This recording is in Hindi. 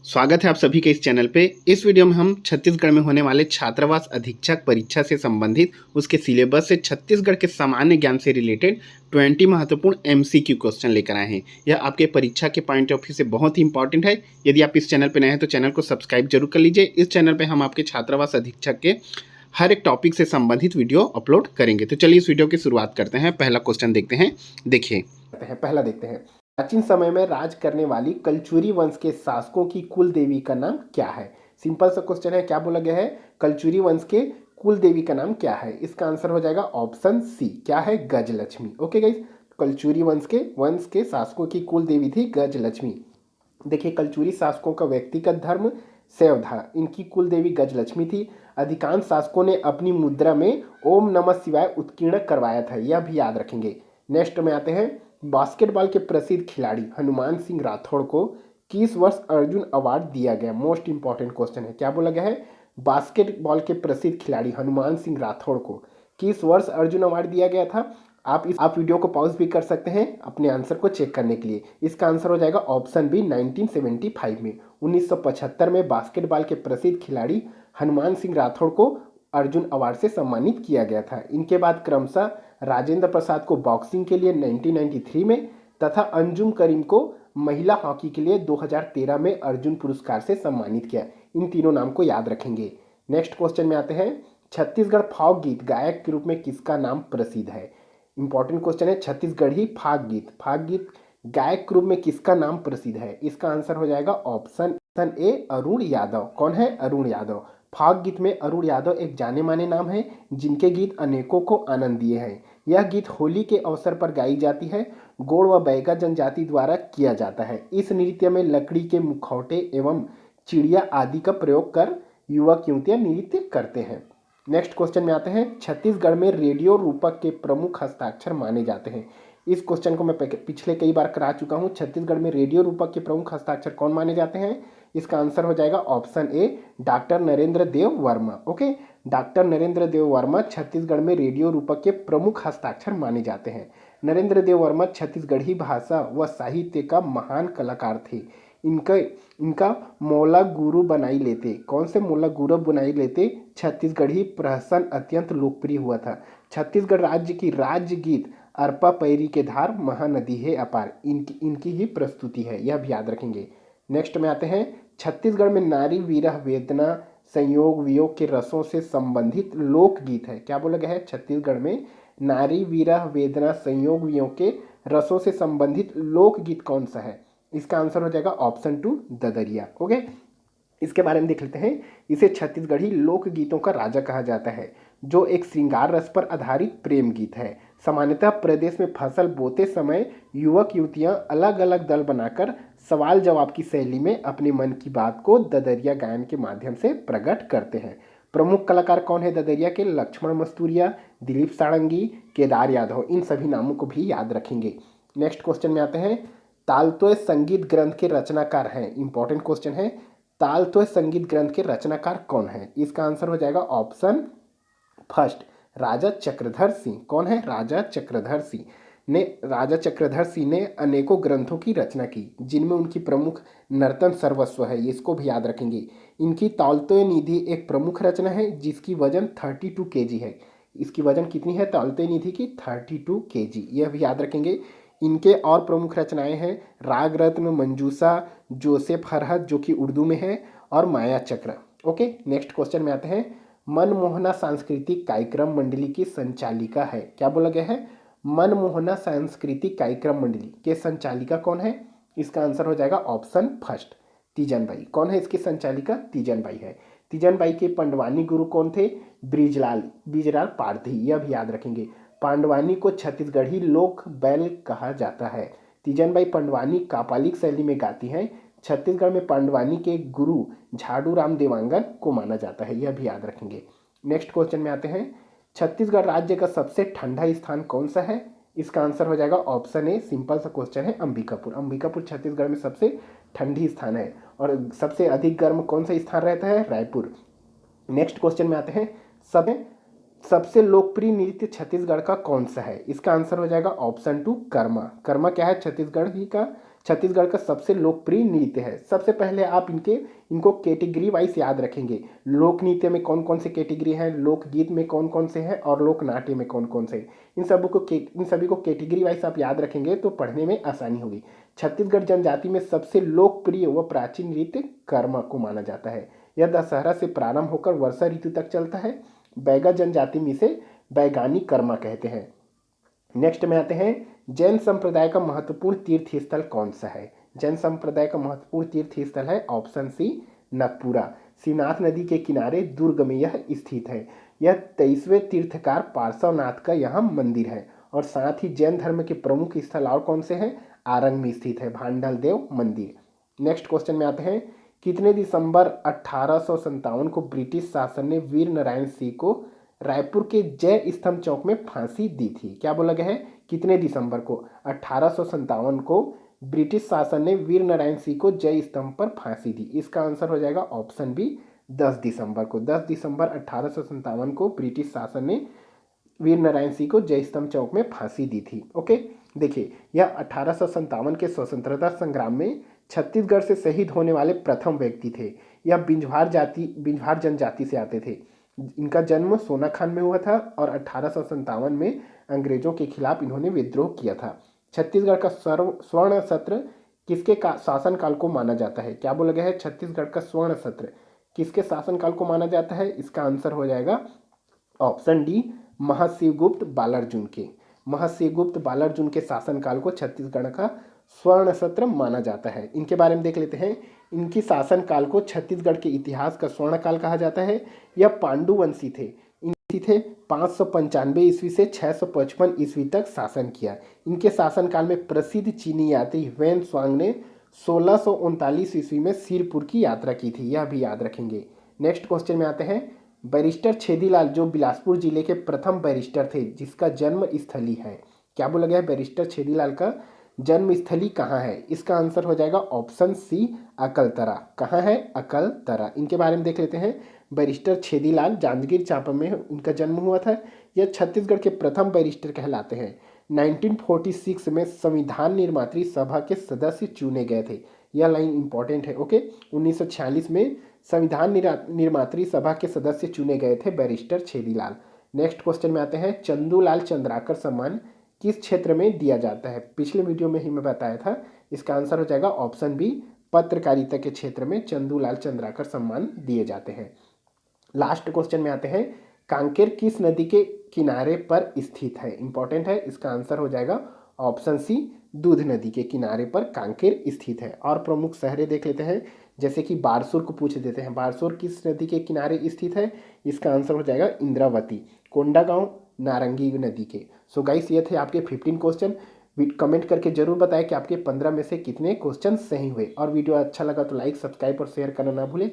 स्वागत है आप सभी के इस चैनल पे। इस वीडियो में हम छत्तीसगढ़ में होने वाले छात्रावास अधीक्षक परीक्षा से संबंधित उसके सिलेबस से छत्तीसगढ़ के सामान्य ज्ञान से रिलेटेड 20 महत्वपूर्ण एमसीक्यू क्वेश्चन लेकर आए हैं। यह आपके परीक्षा के पॉइंट ऑफ व्यू से बहुत ही इंपॉर्टेंट है। यदि आप इस चैनल पर नए हैं तो चैनल को सब्सक्राइब जरूर कर लीजिए। इस चैनल पर हम आपके छात्रावास अधीक्षक के हर एक टॉपिक से संबंधित वीडियो अपलोड करेंगे। तो चलिए इस वीडियो की शुरुआत करते हैं। पहला क्वेश्चन देखते हैं। देखिए पहला देखते हैं, प्राचीन समय में राज करने वाली कलचुरी वंश के शासकों की कुल देवी का नाम क्या है। सिंपल सा क्वेश्चन है, क्या बोला गया है, कलचुरी वंश के कुल देवी का नाम क्या है। इसका आंसर हो जाएगा ऑप्शन सी, क्या है, गजलक्ष्मी। ओके गाइस, कलचुरी वंश के शासकों की कुल देवी थी गजलक्ष्मी। देखिए, कलचुरी शासकों का व्यक्तिगत धर्म शैव था, इनकी कुल देवी गजलक्ष्मी थी। अधिकांश शासकों ने अपनी मुद्रा में ओम नमः शिवाय उत्कीर्ण करवाया था, यह भी याद रखेंगे। नेक्स्ट में आते हैं, बास्केटबॉल के प्रसिद्ध खिलाड़ी हनुमान सिंह राठौड़ को किस वर्ष अर्जुन अवार्ड दिया गया। मोस्ट इंपॉर्टेंट क्वेश्चन है, क्या बोला गया है, बास्केटबॉल के प्रसिद्ध खिलाड़ी हनुमान सिंह राठौड़ को किस वर्ष अर्जुन अवार्ड दिया गया था। आप वीडियो को पॉज भी कर सकते हैं अपने आंसर को चेक करने के लिए। इसका आंसर हो जाएगा ऑप्शन बी, 1975 में। 1975 में बास्केटबॉल के प्रसिद्ध खिलाड़ी हनुमान सिंह राठौड़ को अर्जुन अवार्ड से सम्मानित किया गया था। इनके बाद क्रमशः राजेंद्र प्रसाद को बॉक्सिंग के लिए 1993 में तथा अंजुम करीम को महिला हॉकी के लिए 2013 में अर्जुन पुरस्कार से सम्मानित किया। इन तीनों नाम को याद रखेंगे। नेक्स्ट क्वेश्चन में आते हैं, छत्तीसगढ़ फाग गीत गायक के रूप में किसका नाम प्रसिद्ध है। इंपॉर्टेंट क्वेश्चन है, छत्तीसगढ़ी फाग गीत गायक के रूप में किसका नाम प्रसिद्ध है। इसका आंसर हो जाएगा ऑप्शन ए, अरुण यादव। कौन है, अरुण यादव। फाग गीत में अरुण यादव एक जाने माने नाम है, जिनके गीत अनेकों को आनंद दिए हैं। यह गीत होली के अवसर पर गाई जाती है, गोड़ व बैगा जनजाति द्वारा किया जाता है। इस नृत्य में लकड़ी के मुखौटे एवं चिड़िया आदि का प्रयोग कर युवक युवतियां नृत्य करते हैं। नेक्स्ट क्वेश्चन में आते हैं, छत्तीसगढ़ में रेडियो रूपक के प्रमुख हस्ताक्षर माने जाते हैं। इस क्वेश्चन को मैं पिछले कई बार करा चुका हूं। छत्तीसगढ़ में रेडियो रूपक के प्रमुख हस्ताक्षर कौन माने जाते हैं। इसका आंसर हो जाएगा option A, doctor Narendra Dev Verma. Okay, doctor Narendra Dev Verma Chhattisgarh में रेडियो रूपक के प्रमुख हस्ताक्षर माने जाते हैं। नरेंद्र देव वर्मा छत्तीसगढ़ी भाषा व साहित्य का महान कलाकार थे। इनका मौला गुरु बनाई लेते, कौन से मौला गुरु बनाई लेते, छत्तीसगढ़ी प्रहसन अत्यंत लोकप्रिय हुआ था। छत्तीसगढ़ राज्य की राज्य गीत अरपा पैरी के धार महानदी है अपार, इनकी ही प्रस्तुति है, यह भी याद रखेंगे। नेक्स्ट में आते हैं, छत्तीसगढ़ में नारी विरह वेदना संयोग वियोग के रसों से संबंधित लोकगीत है। क्या बोला गया है, छत्तीसगढ़ में नारी विरह वेदना संयोग वियोग के रसों से संबंधित लोकगीत कौन सा है। इसका आंसर हो जाएगा ऑप्शन 2, ददरिया। ओके, इसके बारे में देख लेते हैं। इसे छत्तीसगढ़ी लोकगीतों का राजा कहा जाता है, जो एक श्रृंगार रस पर आधारित प्रेम गीत है। सामान्यतः प्रदेश में फसल बोते समय युवक युवतियां अलग अलग दल बनाकर सवाल जवाब की शैली में अपने मन की बात को ददरिया गायन के माध्यम से प्रकट करते हैं। प्रमुख कलाकार कौन है ददरिया के, लक्ष्मण मस्तूरिया, दिलीप सारंगी, केदार यादव, इन सभी नामों को भी याद रखेंगे। नेक्स्ट क्वेश्चन में आते हैं, तालतोय संगीत ग्रंथ के रचनाकार हैं। इंपॉर्टेंट क्वेश्चन है, तालतोय संगीत ग्रंथ के रचनाकार कौन है। इसका आंसर हो जाएगा ऑप्शन फर्स्ट, राजा चक्रधर सिंह। कौन है, राजा चक्रधर सिंह ने अनेकों ग्रंथों की रचना की, जिनमें उनकी प्रमुख नर्तन सर्वस्व है, इसको भी याद रखेंगे। इनकी तालतोय निधि एक प्रमुख रचना है, जिसकी वजन 32 kg है। इसकी वजन कितनी है, तालतोय निधि की 32 kg, यह भी याद रखेंगे। इनके और प्रमुख रचनाएं हैं राग रत्न, मंजूसा, जोसेफ हरहत जो कि उर्दू में है, और माया चक्र। ओके, नेक्स्ट क्वेश्चन में आते हैं, मनमोहना सांस्कृतिक कार्यक्रम मंडली की संचालिका है। क्या बोला गया है, मनमोहना सांस्कृतिक कार्यक्रम मंडली के संचालिका कौन है। इसका आंसर हो जाएगा ऑप्शन फर्स्ट, तीजन बाई। कौन है इसकी संचालिका, तीजन बाई है। तीजन बाई के पंडवानी गुरु कौन थे, ब्रिजलाल पारधी, यह भी याद रखेंगे। पांडवानी को छत्तीसगढ़ी लोक बैल कहा जाता है। तीजनबाई पंडवानी कापालिक शैली में गाती हैं। छत्तीसगढ़ में पांडवानी के गुरु झाड़ू राम देवांगन को माना जाता है, यह भी याद रखेंगे। नेक्स्ट क्वेश्चन में आते हैं, छत्तीसगढ़ राज्य का सबसे ठंडा स्थान कौन सा है। इसका आंसर हो जाएगा ऑप्शन ए, सिंपल सा क्वेश्चन है, अंबिकापुर। अंबिकापुर छत्तीसगढ़ में सबसे ठंडी स्थान है। और सबसे अधिक गर्म कौन सा स्थान रहता है, रायपुर। नेक्स्ट क्वेश्चन में आते हैं, सबसे लोकप्रिय नृत्य छत्तीसगढ़ का कौन सा है। इसका आंसर हो जाएगा ऑप्शन 2, कर्मा। कर्मा क्या है, छत्तीसगढ़ ही का छत्तीसगढ़ का सबसे लोकप्रिय नृत्य है। सबसे पहले आप इनको कैटेगरी वाइज याद रखेंगे। लोक नृत्य में कौन कौन से कैटेगरी हैं, लोकगीत में कौन कौन से हैं और लोक नाट्य में कौन कौन से। इन सभी को कैटेगरी वाइज आप याद रखेंगे तो पढ़ने में आसानी होगी। छत्तीसगढ़ जनजाति में सबसे लोकप्रिय व प्राचीन नृत्य कर्मा को माना जाता है। यह दशहरा से प्रारंभ होकर वर्षा ऋतु तक चलता है। बैगा जनजाति में इसे बैगानी कर्मा कहते हैं। नेक्स्ट में आते हैं, जैन संप्रदाय का महत्वपूर्ण तीर्थ स्थल कौन सा है। जैन संप्रदाय का महत्वपूर्ण तीर्थ स्थल है ऑप्शन सी नगपुरा। शिवनाथ नदी के किनारे दुर्ग में यह स्थित है। यह 23वें तीर्थकार पार्श्वनाथ का यहाँ मंदिर है। और साथ ही जैन धर्म के प्रमुख स्थल और कौन से हैं, आरंग में स्थित है भांडल देव मंदिर। नेक्स्ट क्वेश्चन में आते हैं, कितने दिसंबर 1857 को ब्रिटिश शासन ने वीर नारायण सिंह को रायपुर के जय स्तंभ चौक में फांसी दी थी। क्या बोला गया है, कितने दिसंबर को 1857 को ब्रिटिश शासन ने वीर नारायण सिंह को जय स्तंभ पर फांसी दी। इसका आंसर हो जाएगा ऑप्शन बी 10 दिसंबर को। 10 दिसंबर 1857 को ब्रिटिश शासन ने वीर नारायण सिंह को जय स्तंभ चौक में फांसी दी थी। ओके, देखिए यह 1857 के स्वतंत्रता संग्राम में छत्तीसगढ़ से शहीद होने वाले प्रथम व्यक्ति थे। यह बिंझवार जनजाति से आते थे। इनका जन्म सोनाखान में हुआ था और 1857 में अंग्रेजों के खिलाफ इन्होंने विद्रोह किया था। छत्तीसगढ़ का स्वर्ण सत्र किसके शासनकाल को माना जाता है। क्या बोला गया है, छत्तीसगढ़ का स्वर्ण सत्र किसके शासनकाल को माना जाता है। इसका आंसर हो जाएगा ऑप्शन डी महर्षिगुप्त बालार्जुन के। महर्षिगुप्त बालार्जुन के शासनकाल को छत्तीसगढ़ का स्वर्ण सत्र माना जाता है। इनके बारे में देख लेते हैं। इनकी शासनकाल को छत्तीसगढ़ के इतिहास का स्वर्ण काल कहा जाता है। यह पांडुवंशी थे। इनकी थे 595 ईस्वी से 655 ईस्वी तक शासन किया। इनके शासनकाल में प्रसिद्ध चीनी यात्री वेन स्वांग ने 1639 ईस्वी में सिरपुर की यात्रा की थी। यह भी याद रखेंगे। नेक्स्ट क्वेश्चन में आते हैं, बैरिस्टर छेदीलाल जो बिलासपुर जिले के प्रथम बैरिस्टर थे जिसका जन्म स्थली है। क्या बोला गया है, बैरिस्टर छेदीलाल का जन्म स्थली कहाँ है। इसका आंसर हो जाएगा ऑप्शन सी अकलतरा। कहाँ है, अकलतरा। इनके बारे में देख लेते हैं। बैरिस्टर छेदीलाल जांजगीर चांपा में उनका जन्म हुआ था। यह छत्तीसगढ़ के प्रथम बैरिस्टर कहलाते हैं। 1946 में संविधान निर्मात्री सभा के सदस्य चुने गए थे। यह लाइन इंपॉर्टेंट है। ओके, 1946 में संविधान निर्मात्री सभा के सदस्य चुने गए थे बैरिस्टर छेदीलाल। नेक्स्ट क्वेश्चन में आते हैं, चंदूलाल चंद्राकर सम्मान किस क्षेत्र में दिया जाता है। पिछले वीडियो में ही मैं बताया था। इसका आंसर हो जाएगा ऑप्शन बी पत्रकारिता के क्षेत्र में चंदूलाल चंद्राकर सम्मान दिए जाते हैं। लास्ट क्वेश्चन में आते हैं, कांकेर किस नदी के किनारे पर स्थित है। इंपॉर्टेंट है। इसका आंसर हो जाएगा ऑप्शन सी दूध नदी के किनारे पर कांकेर स्थित है। और प्रमुख शहरें देख लेते हैं, जैसे कि बारसूर को पूछ देते हैं। बारसूर किस नदी के किनारे स्थित है। इसका आंसर हो जाएगा इंद्रावती। कोंडागांव नारंगी नदी के। सो गाइस, ये थे आपके 15 क्वेश्चन। कमेंट करके जरूर बताएं कि आपके 15 में से कितने क्वेश्चन सही हुए। और वीडियो अच्छा लगा तो लाइक, सब्सक्राइब और शेयर करना ना भूलें।